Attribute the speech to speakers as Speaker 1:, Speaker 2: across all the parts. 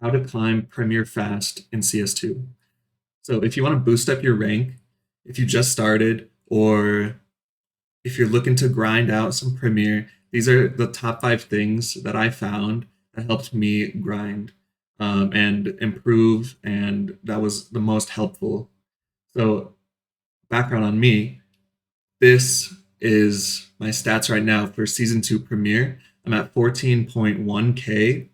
Speaker 1: how to climb Premier fast in CS2. So if you want to boost up your rank, if you just started, or if you're looking to grind out some Premier, these are the top 5 things that I found that helped me grind and improve, and that was the most helpful. So, background on me, this is my stats right now for Season 2 Premier. I'm at 14.1K.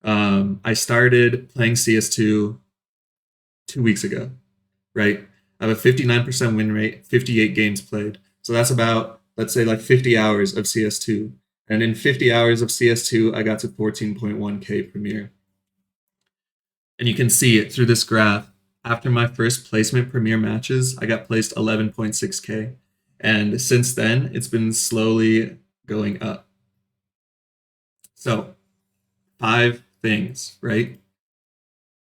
Speaker 1: I started playing CS2 2 weeks ago, right? I have a 59% win rate, 58 games played. So that's about, let's say, like 50 hours of CS2. And in 50 hours of CS2, I got to 14.1K Premier. And you can see it through this graph. After my first placement Premier matches, I got placed 11.6K. And since then, it's been slowly going up. So, 5 things, right?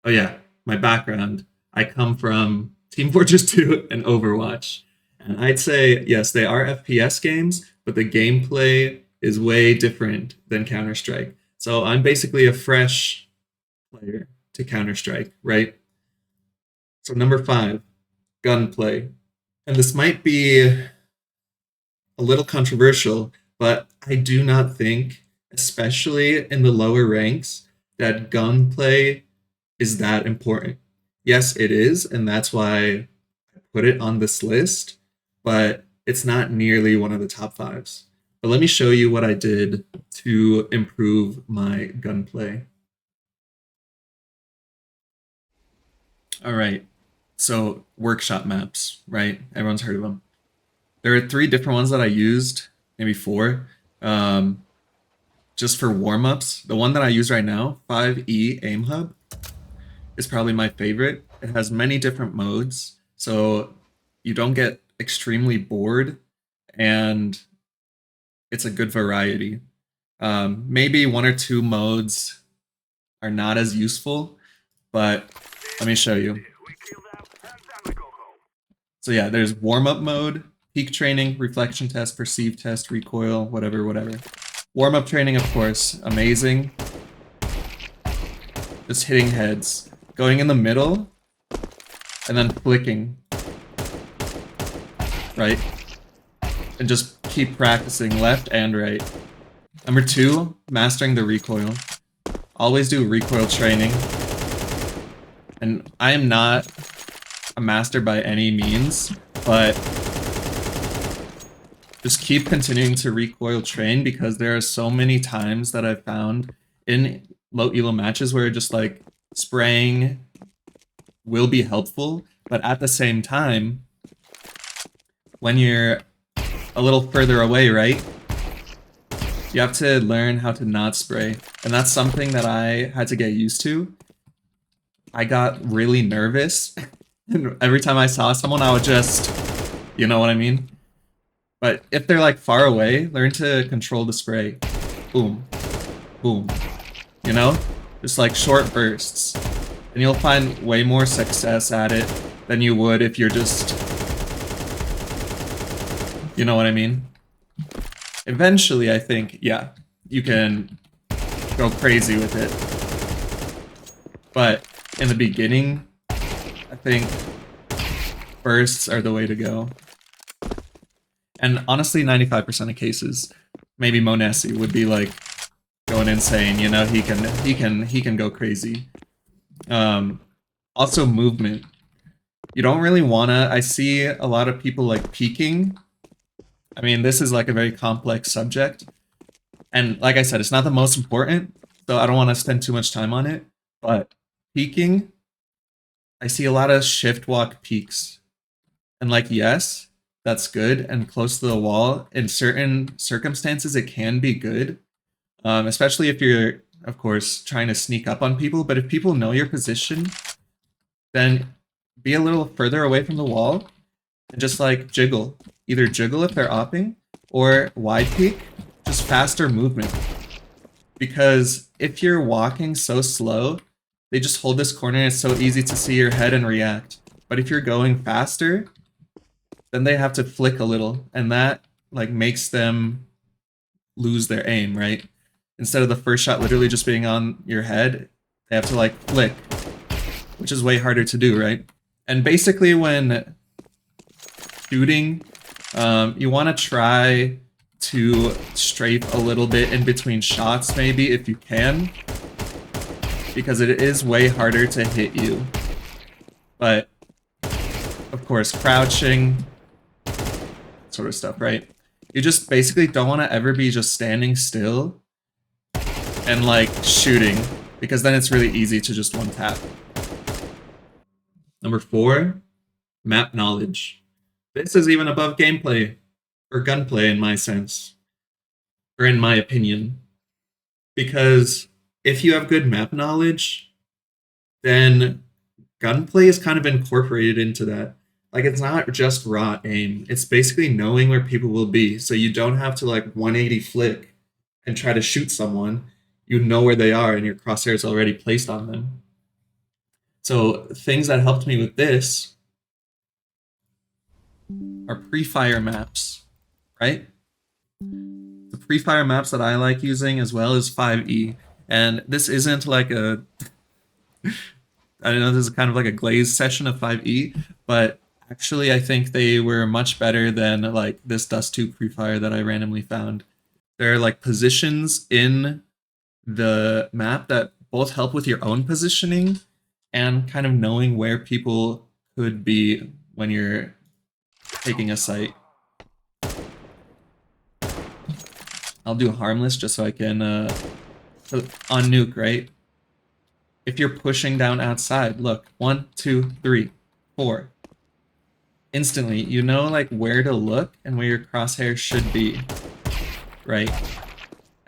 Speaker 1: Oh, yeah, my background. I come from Team Fortress 2 and Overwatch. And I'd say, yes, they are FPS games, but the gameplay is way different than Counter Strike. So I'm basically a fresh player to Counter Strike, right? So, number 5, gunplay. And this might be a little controversial, but I do not think, especially in the lower ranks, that gunplay is that important. Yes, it is, and that's why I put it on this list, but it's not nearly one of the top fives. But let me show you what I did to improve my gunplay. All right, so workshop maps, right? Everyone's heard of them. There are 3 different ones that I used, maybe 4, um, just for warm-ups. The one that I use right now, 5E Aim Hub, is probably my favorite. It has many different modes, so you don't get extremely bored, and it's a good variety. Maybe 1 or 2 modes are not as useful, but let me show you. So yeah, there's warm-up mode, peak training, reflection test, perceive test, recoil, whatever, whatever. Warm-up training, of course, amazing. Just hitting heads. Going in the middle, and then flicking. Right? And just keep practicing left and right. Number 2, mastering the recoil. Always do recoil training. And I am not a master by any means, but just keep continuing to recoil train, because there are so many times that I've found in low elo matches where just like spraying will be helpful, but at the same time, when you're a little further away, right, you have to learn how to not spray. And that's something that I had to get used to. I got really nervous. And every time I saw someone, I would just, you know what I mean? But if they're like far away, learn to control the spray. Boom. Boom. You know? Just like short bursts. And you'll find way more success at it than you would if you're just... You know what I mean? Eventually, I think, yeah, you can go crazy with it. But in the beginning, I think bursts are the way to go. And honestly, 95% of cases, maybe m0NESY would be like going insane. You know, he can go crazy. Also, movement. You don't really wanna. I see a lot of people like peeking. I mean, this is like a very complex subject, and like I said, it's not the most important, so I don't want to spend too much time on it. But peeking, I see a lot of shift walk peaks, and like, yes, that's good and close to the wall. In certain circumstances, it can be good, especially if you're, of course, trying to sneak up on people. But if people know your position, then be a little further away from the wall and just like jiggle. Either jiggle if they're opping, or wide peek, just faster movement. Because if you're walking so slow, they just hold this corner and it's so easy to see your head and react. But if you're going faster, then they have to flick a little, and that like makes them lose their aim, right? Instead of the first shot literally just being on your head, They have to like flick, which is way harder to do, right? And basically when shooting, you want to try to strafe a little bit in between shots, maybe, if you can, because it is way harder to hit you. But of course, crouching, sort of stuff, right? You just basically don't want to ever be just standing still and like shooting, because then it's really easy to just one tap. Number 4, map knowledge. This is even above gameplay or gunplay in my sense, or in my opinion, because if you have good map knowledge, then gunplay is kind of incorporated into that. Like, it's not just raw aim. It's basically knowing where people will be. So you don't have to like 180 flick and try to shoot someone. You know where they are and your crosshair is already placed on them. So things that helped me with this are pre-fire maps, right? The pre-fire maps that I like using as well is 5e. And this isn't like a... I know this is kind of like a glazed session of 5e, but actually I think they were much better than like this Dust 2 pre-fire that I randomly found. There are like positions in the map that both help with your own positioning and kind of knowing where people could be when you're taking a site. I'll do harmless just so I can on nuke, right? If you're pushing down outside, look, 1, 2, 3, 4. Instantly, you know like where to look and where your crosshair should be, right?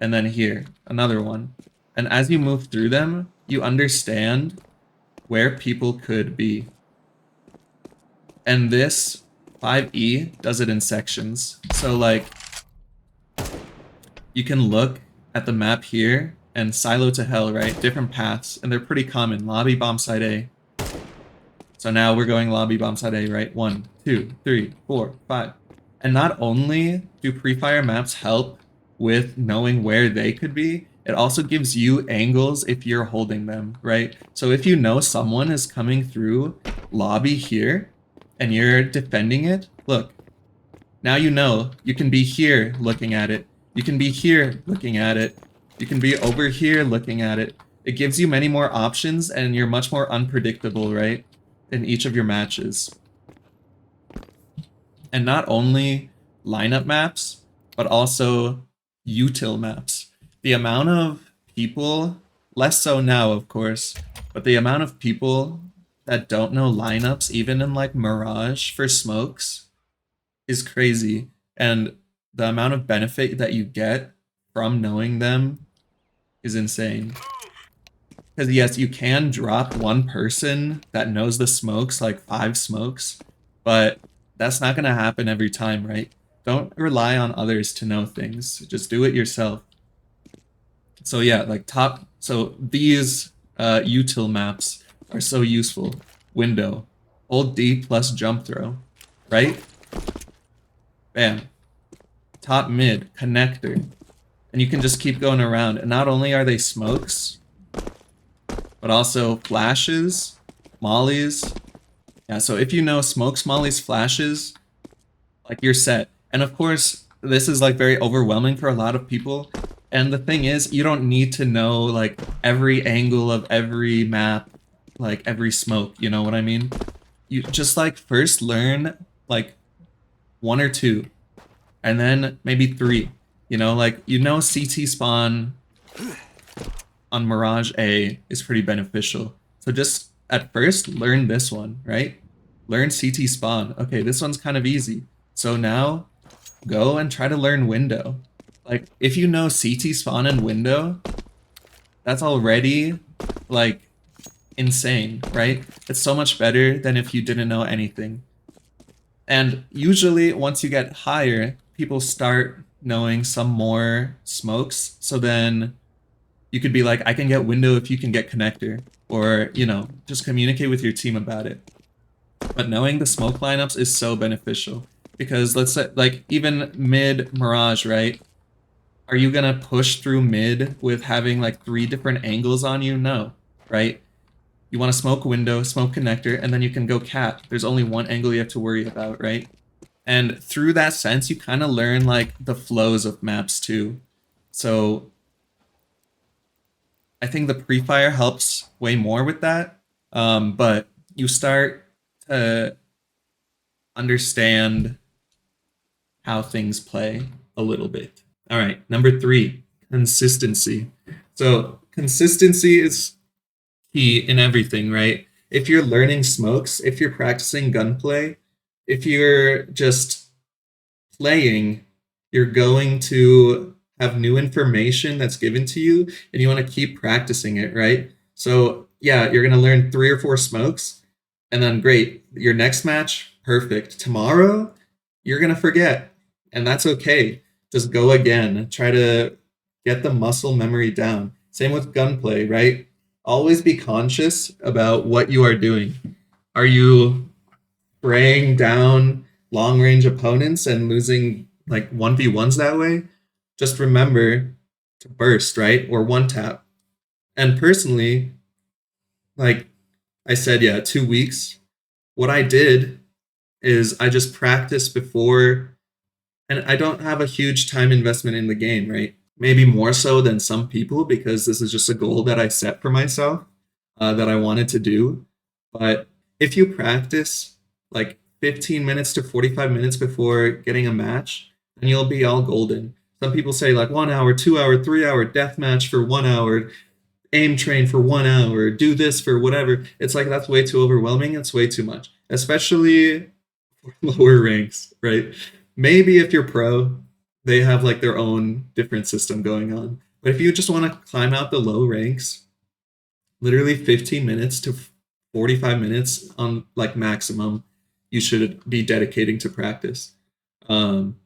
Speaker 1: And then here, another one. And as you move through them, you understand where people could be. And this 5e does it in sections. So like, you can look at the map here and silo to hell, right? Different paths, and they're pretty common. Lobby, bomb site A. So now we're going lobby, bomb site A, right? 1, 2, 3, 4, 5. And not only do pre-fire maps help with knowing where they could be, it also gives you angles if you're holding them, right? So if you know someone is coming through lobby here and you're defending it, look, now you know you can be here looking at it. You can be here looking at it. You can be over here looking at it. It gives you many more options and you're much more unpredictable, right? In each of your matches. And not only lineup maps, but also util maps. The amount of people, less so now of course, but the amount of people that don't know lineups, even in like Mirage for smokes, is crazy. And the amount of benefit that you get from knowing them is insane. Because yes, you can drop one person that knows the smokes, like 5 smokes, but that's not going to happen every time, right? Don't rely on others to know things. Just do it yourself. So yeah, like so these util maps are so useful. Window, hold D plus jump throw, right? Bam. Top mid, connector. And you can just keep going around. And not only are they smokes, but also flashes, mollies. Yeah, so if you know smokes, mollies, flashes, like you're set. And of course, this is like very overwhelming for a lot of people. And the thing is, you don't need to know like every angle of every map, like every smoke, you know what I mean? You just like first learn like 1 or 2, and then maybe 3. You know, like, you know, CT spawn on Mirage A is pretty beneficial. So just at first learn this one, right? Learn CT spawn. Okay, this one's kind of easy. So now go and try to learn window. Like, if you know CT spawn and window, that's already like insane, right? It's so much better than if you didn't know anything. And usually once you get higher, people start knowing some more smokes. So then you could be like, I can get window if you can get connector, or, you know, just communicate with your team about it. But knowing the smoke lineups is so beneficial, because let's say like even mid Mirage, right? Are you gonna push through mid with having like 3 different angles on you? No. right? You want to smoke window, smoke connector, and then you can go cat. There's only one angle you have to worry about, right? And through that sense, you kind of learn like the flows of maps too. So I think the pre-fire helps way more with that. But you start to understand how things play a little bit. All right, number 3, consistency. So consistency is key in everything, right? If you're learning smokes, if you're practicing gunplay, if you're just playing, you're going to have new information that's given to you and you want to keep practicing it, right? So, yeah, you're going to learn 3 or 4 smokes and then great, your next match, perfect. Tomorrow, you're going to forget and that's okay. Just go again. Try to get the muscle memory down. Same with gunplay, right? Always be conscious about what you are doing. Are you spraying down long range opponents and losing like 1v1s that way? Just remember to burst, right? Or one tap. And personally, like I said, yeah, 2 weeks. What I did is I just practiced before, and I don't have a huge time investment in the game, right? Maybe more so than some people because this is just a goal that I set for myself that I wanted to do. But if you practice like 15 minutes to 45 minutes before getting a match, then you'll be all golden. Some people say like 1 hour, 2 hour, 3 hour death match for 1 hour, aim train for 1 hour, do this for whatever. It's like that's way too overwhelming. It's way too much, especially for lower ranks, right? Maybe if you're pro, they have like their own different system going on. But if you just want to climb out the low ranks, literally 15 minutes to 45 minutes on like maximum you should be dedicating to practice. um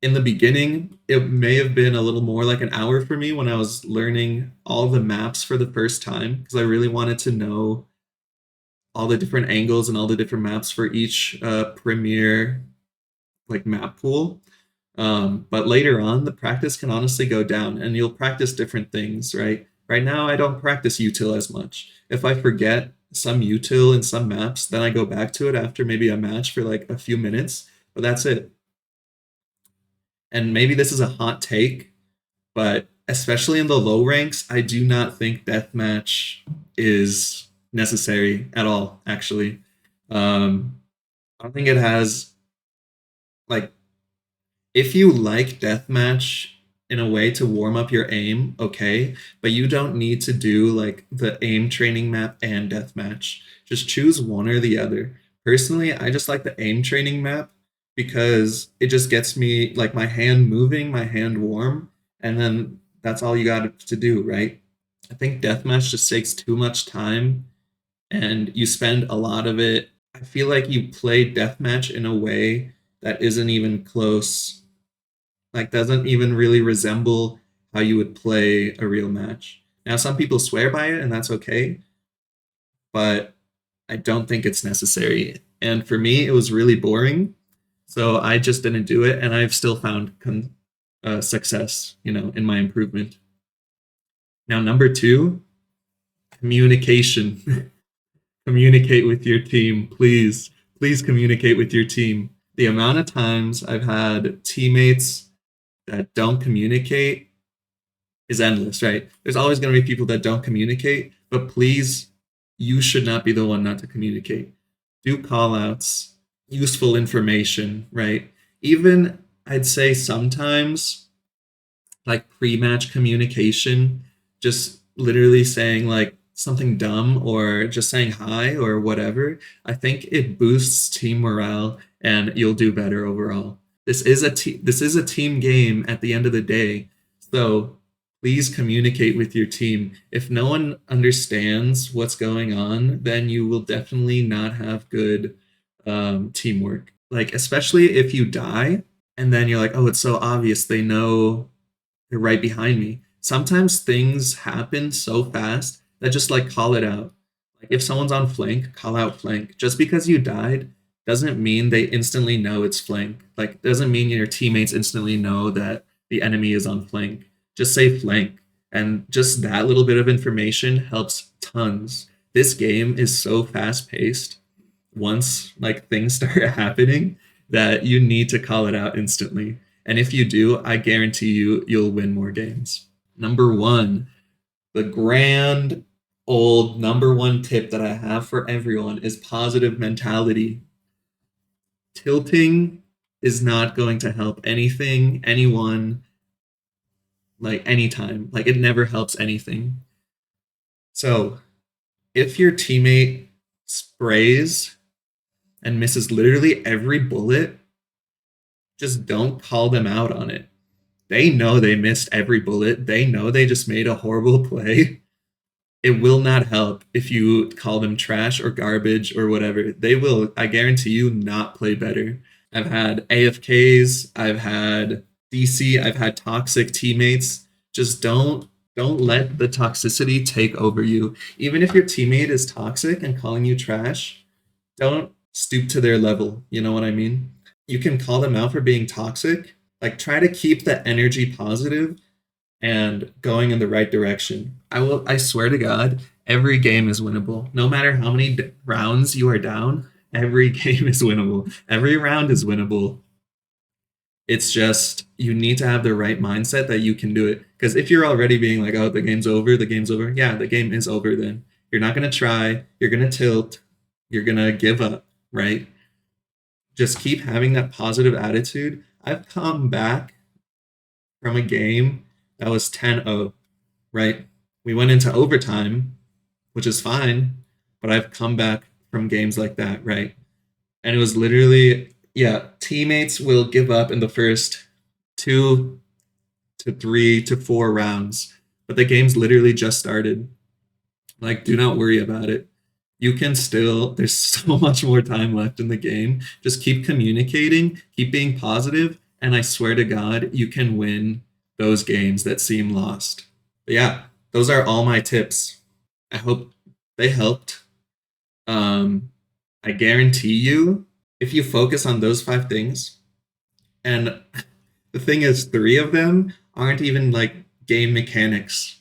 Speaker 1: in the beginning it may have been a little more like an hour for me when I was learning all the maps for the first time because I really wanted to know all the different angles and all the different maps for each premier like map pool. But later on, the practice can honestly go down and you'll practice different things, right? Right now, I don't practice util as much. If I forget some util in some maps, then I go back to it after maybe a match for like a few minutes, but that's it. And maybe this is a hot take, but especially in the low ranks, I do not think deathmatch is necessary at all, actually. I don't think it has like if you like deathmatch in a way to warm up your aim, okay, but you don't need to do like the aim training map and deathmatch. Just choose one or the other. Personally, I just like the aim training map because it just gets me like my hand moving, my hand warm, and then that's all you got to do, right? I think deathmatch just takes too much time and you spend a lot of it. I feel like you play deathmatch in a way that isn't even close, like doesn't even really resemble how you would play a real match. Now, some people swear by it, and that's okay, but I don't think it's necessary. And for me, it was really boring, so I just didn't do it, and I've still found success, in my improvement. Now, number 2, communication. Communicate with your team, please. Please communicate with your team. The amount of times I've had teammates that don't communicate is endless, right? There's always going to be people that don't communicate, but please, you should not be the one not to communicate. Do call outs, useful information, right? Even I'd say sometimes like pre-match communication, just literally saying like something dumb or just saying hi or whatever, I think it boosts team morale and you'll do better overall. This is a team game at the end of the day. So please communicate with your team. If no one understands what's going on, then you will definitely not have good teamwork. Like especially if you die and then you're like, oh, it's so obvious they know they're right behind me. Sometimes things happen so fast that just like call it out. Like if someone's on flank, call out flank. Just because you died doesn't mean they instantly know it's flank. Like doesn't mean your teammates instantly know that the enemy is on flank. Just say flank. And just that little bit of information helps tons. This game is so fast paced once like things start happening that you need to call it out instantly. And if you do, I guarantee you'll win more games. Number one, the grand old number one tip that I have for everyone is positive mentality. Tilting is not going to help anything, anyone, like anytime. Like it never helps anything. So if your teammate sprays and misses literally every bullet, just don't call them out on it. They know they missed every bullet. They know they just made a horrible play. It will not help if you call them trash or garbage or whatever. They will, I guarantee you, not play better. I've had AFKs, I've had DC, I've had toxic teammates. Just don't let the toxicity take over you. Even if your teammate is toxic and calling you trash, don't stoop to their level. You know what I mean? You can call them out for being toxic. Like try to keep the energy positive and going in the right direction. I swear to God, every game is winnable. No matter how many rounds you are down, every game is winnable. Every round is winnable. It's just you need to have the right mindset that you can do it. Because if you're already being like, "Oh, the game's over, the game's over." Yeah, the game is over then. You're not going to try, you're going to tilt, you're going to give up, right? Just keep having that positive attitude. I've come back from a game that was 10-0, right? We went into overtime, which is fine, but I've come back from games like that, right? And it was literally, yeah, teammates will give up in the first 2 to 3 to 4 rounds, but the game's literally just started. Like, do not worry about it. You can still, there's so much more time left in the game. Just keep communicating, keep being positive, and I swear to God, you can win those games that seem lost. But yeah, those are all my tips. I hope they helped. Um, I guarantee you, if you focus on those 5 things, and the thing is, 3 of them aren't even like game mechanics.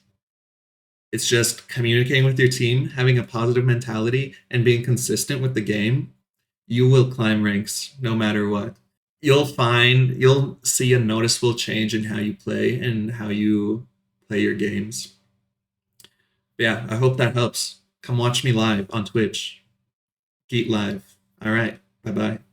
Speaker 1: It's just communicating with your team, having a positive mentality, and being consistent with the game. You will climb ranks no matter what. You'll see a noticeable change in how you play and how you play your games. But yeah, I hope that helps. Come watch me live on Twitch. Geet Live. All right. Bye bye.